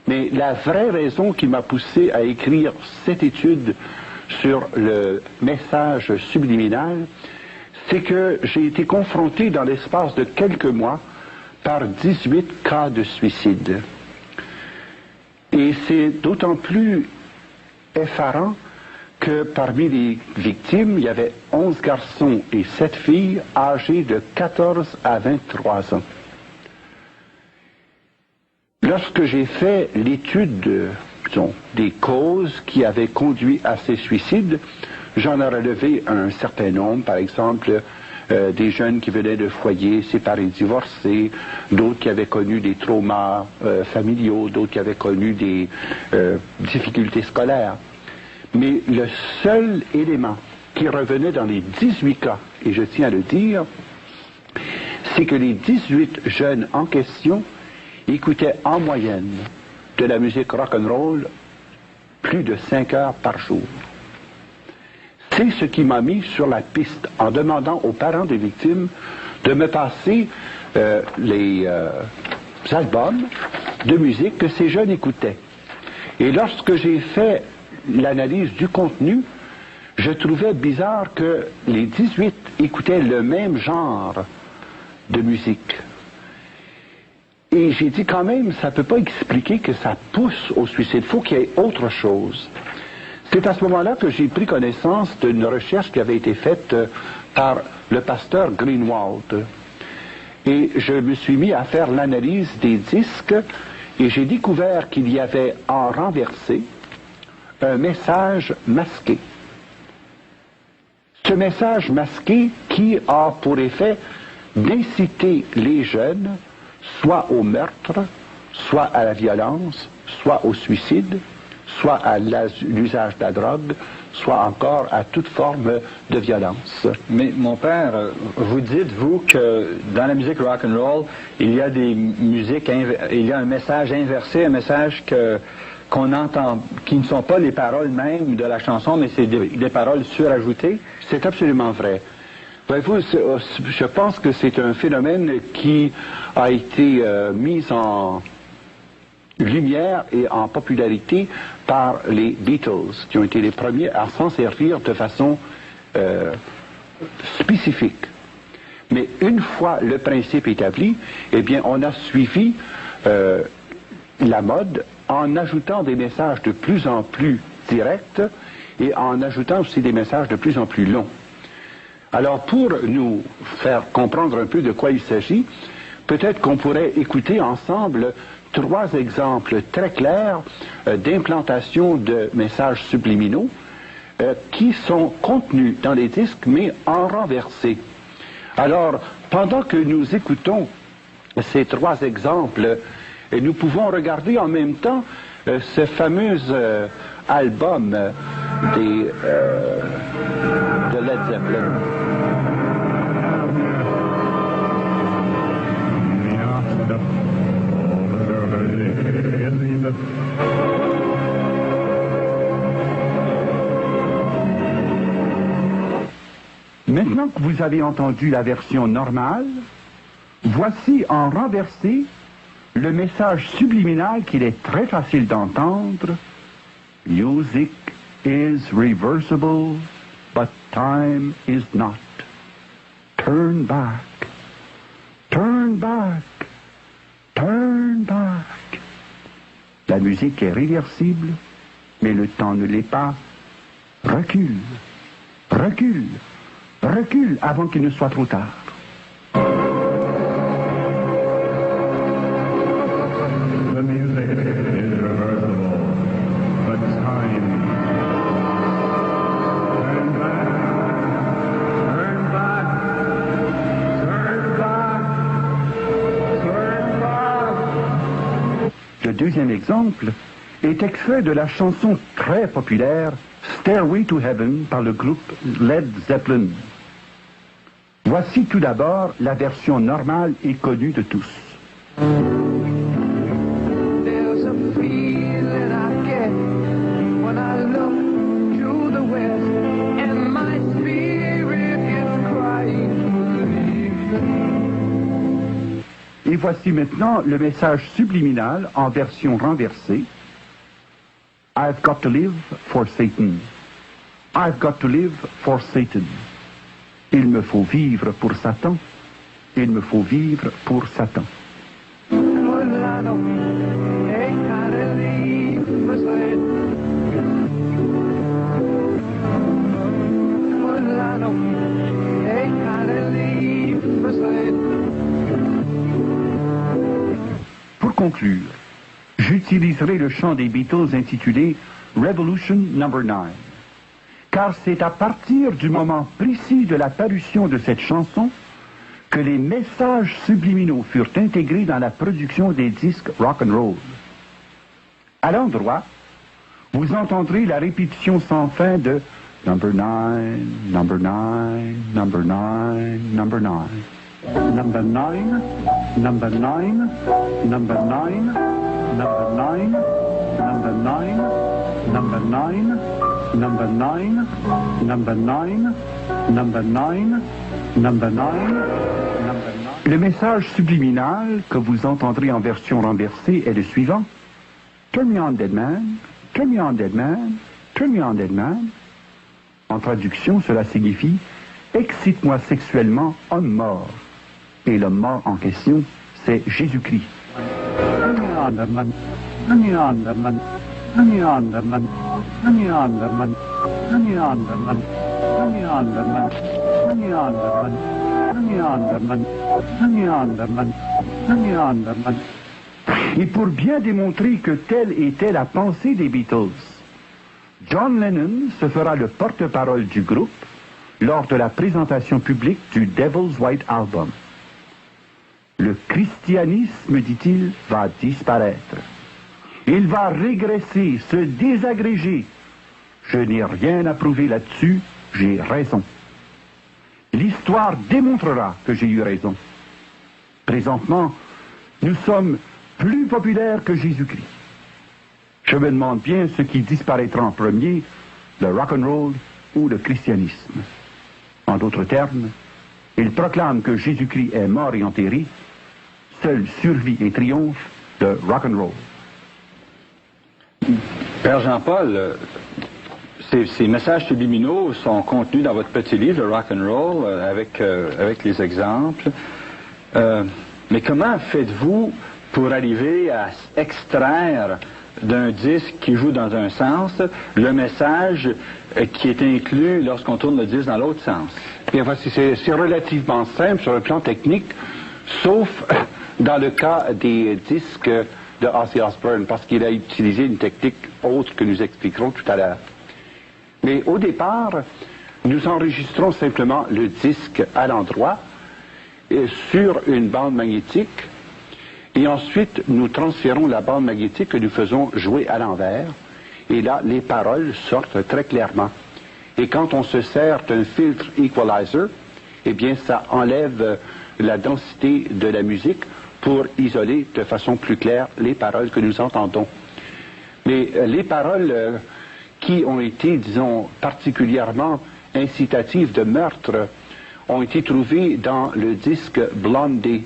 Mais la vraie raison qui m'a poussé à écrire cette étude sur le message subliminal, c'est que j'ai été confronté dans l'espace de quelques mois par 18 cas de suicide. Et c'est d'autant plus effarant que parmi les victimes, il y avait 11 garçons et 7 filles âgés de 14 à 23 ans. Lorsque j'ai fait l'étude des causes qui avaient conduit à ces suicides, j'en ai relevé un certain nombre, par exemple des jeunes qui venaient de foyers séparés, divorcés, d'autres qui avaient connu des traumas familiaux, d'autres qui avaient connu des difficultés scolaires. Mais le seul élément qui revenait dans les 18 cas, et je tiens à le dire, c'est que les 18 jeunes en question écoutaient en moyenne de la musique rock'n'roll plus de 5 heures par jour. C'est ce qui m'a mis sur la piste en demandant aux parents des victimes de me passer les albums de musique que ces jeunes écoutaient. Et lorsque j'ai fait l'analyse du contenu, je trouvais bizarre que les 18 écoutaient le même genre de musique. Et j'ai dit quand même, ça ne peut pas expliquer que ça pousse au suicide. Il faut qu'il y ait autre chose. C'est à ce moment-là que j'ai pris connaissance d'une recherche qui avait été faite par le pasteur Greenwald. Et je me suis mis à faire l'analyse des disques et j'ai découvert qu'il y avait en renversé un message masqué. Ce message masqué qui a pour effet d'inciter les jeunes soit au meurtre, soit à la violence, soit au suicide, soit à l'usage de la drogue, soit encore à toute forme de violence. Mais mon père, vous dites, vous, que dans la musique rock'n'roll, il y a des musiques, il y a un message inversé, un message qu'on entend, qui ne sont pas les paroles mêmes de la chanson, mais c'est des paroles surajoutées. C'est absolument vrai. Voyez-vous, je pense que c'est un phénomène qui a été mis en lumière et en popularité par les Beatles, qui ont été les premiers à s'en servir de façon spécifique. Mais une fois le principe établi, eh bien, on a suivi la mode en ajoutant des messages de plus en plus directs et en ajoutant aussi des messages de plus en plus longs. Alors, pour nous faire comprendre un peu de quoi il s'agit, peut-être qu'on pourrait écouter ensemble 3 exemples très clairs d'implantation de messages subliminaux qui sont contenus dans les disques, mais en renversé. Alors, pendant que nous écoutons ces 3 exemples, nous pouvons regarder en même temps ce fameux album de Led Zeppelin. Maintenant que vous avez entendu la version normale, voici en renversé le message subliminal qu'il est très facile d'entendre. Music is reversible, but time is not. Turn back, turn back, turn back. La musique est réversible, mais le temps ne l'est pas. Recule, recule, recule avant qu'il ne soit trop tard. Le deuxième exemple est extrait de la chanson très populaire Stairway to Heaven par le groupe Led Zeppelin. Voici tout d'abord la version normale et connue de tous. Et voici maintenant le message subliminal en version renversée. I've got to live for Satan. I've got to live for Satan. Il me faut vivre pour Satan. Il me faut vivre pour Satan. Pour conclure, j'utiliserai le chant des Beatles intitulé Revolution No. 9, car c'est à partir du moment précis de la parution de cette chanson que les messages subliminaux furent intégrés dans la production des disques rock and roll. À l'endroit, vous entendrez la répétition sans fin de Number 9, Number 9, Number 9, Number 9. Number 9, Number 9, Number 9, Number 9, Number 9, Number 9, Number 9, Number 9, Number 9, Number 9. Le message subliminal que vous entendrez en version renversée est le suivant. Turn me on, dead man. Turn me on, dead man. Turn me on, dead man. En traduction, cela signifie « Excite-moi sexuellement, homme mort ». Et l'homme mort en question, c'est Jésus-Christ. Et pour bien démontrer que telle était la pensée des Beatles, John Lennon se fera le porte-parole du groupe lors de la présentation publique du Devil's White Album. Le christianisme, dit-il, va disparaître. Il va régresser, se désagréger. Je n'ai rien à prouver là-dessus, j'ai raison. L'histoire démontrera que j'ai eu raison. Présentement, nous sommes plus populaires que Jésus-Christ. Je me demande bien ce qui disparaîtra en premier, le rock'n'roll ou le christianisme. En d'autres termes, il proclame que Jésus-Christ est mort et enterré. Seul survit et triomphe de rock'n'roll. Père Jean-Paul, ces messages subliminaux sont contenus dans votre petit livre, le rock'n'roll, avec les exemples. Mais comment faites-vous pour arriver à extraire d'un disque qui joue dans un sens le message qui est inclus lorsqu'on tourne le disque dans l'autre sens? Bien, voici, c'est relativement simple sur le plan technique, sauf dans le cas des disques de Ozzy Osbourne, parce qu'il a utilisé une technique autre que nous expliquerons tout à l'heure. Mais au départ, nous enregistrons simplement le disque à l'endroit, sur une bande magnétique, et ensuite nous transférons la bande magnétique que nous faisons jouer à l'envers, et là, les paroles sortent très clairement. Et quand on se sert d'un filtre equalizer, eh bien, ça enlève la densité de la musique pour isoler de façon plus claire les paroles que nous entendons. Mais les paroles qui ont été, disons, particulièrement incitatives de meurtre ont été trouvées dans le disque Blondie,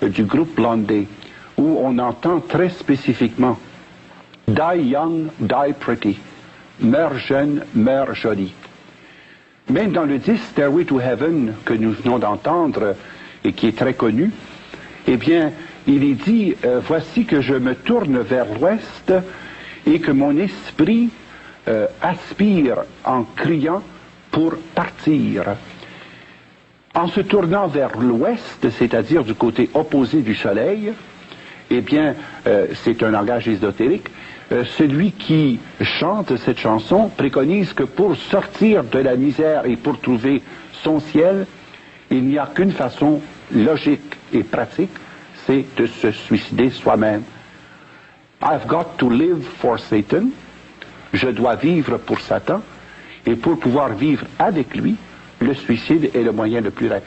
du groupe Blondie, où on entend très spécifiquement « Die young, die pretty »,« Meurs jeune, meurs jolie ». Même dans le disque Stairway to Heaven que nous venons d'entendre et qui est très connu, eh bien, il est dit voici que je me tourne vers l'ouest et que mon esprit aspire en criant pour partir. En se tournant vers l'ouest, c'est-à-dire du côté opposé du soleil, eh bien, c'est un langage ésotérique. Celui qui chante cette chanson préconise que pour sortir de la misère et pour trouver son ciel, il n'y a qu'une façon logique et pratique, c'est de se suicider soi-même. I've got to live for Satan. Je dois vivre pour Satan. Et pour pouvoir vivre avec lui, le suicide est le moyen le plus rapide.